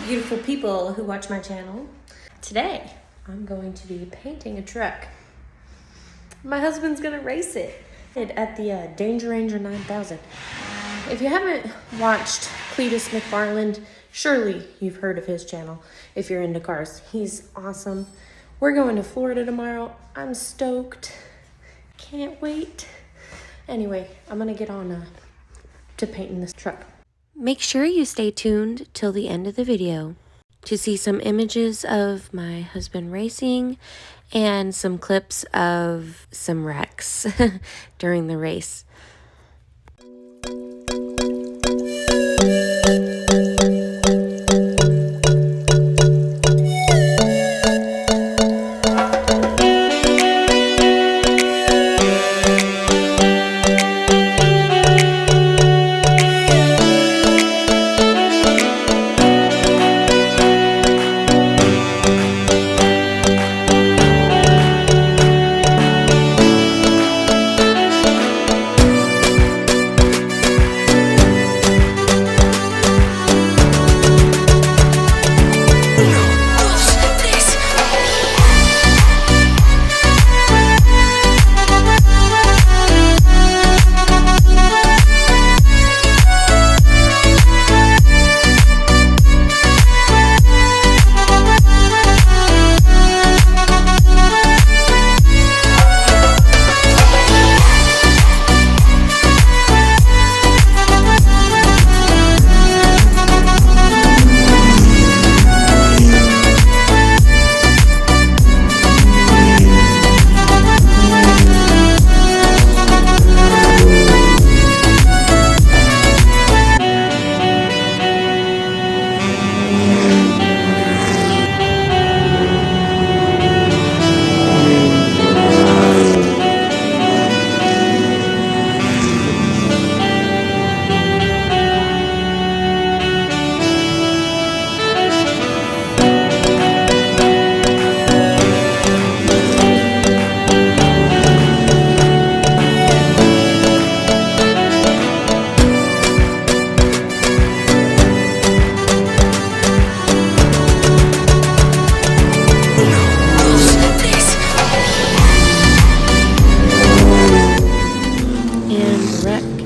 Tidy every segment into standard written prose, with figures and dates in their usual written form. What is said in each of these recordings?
beautiful people who watch my channel. Today, I'm going to be painting a truck. My husband's gonna race it at the Danger Ranger 9000. If you haven't watched Cletus McFarland, surely you've heard of his channel if you're into cars. He's awesome. We're going to Florida tomorrow. I'm stoked. Can't wait. Anyway, I'm gonna get on to painting this truck. Make sure you stay tuned till the end of the video to see some images of my husband racing and some clips of some wrecks during the race.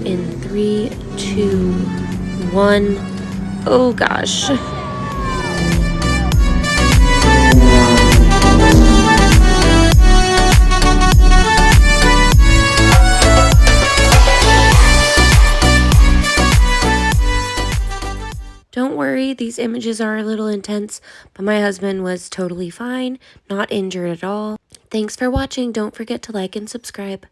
In 3, 2, 1. Oh gosh. Don't worry, these images are a little intense, but my husband was totally fine, not injured at all. Thanks for watching. Don't forget to like and subscribe.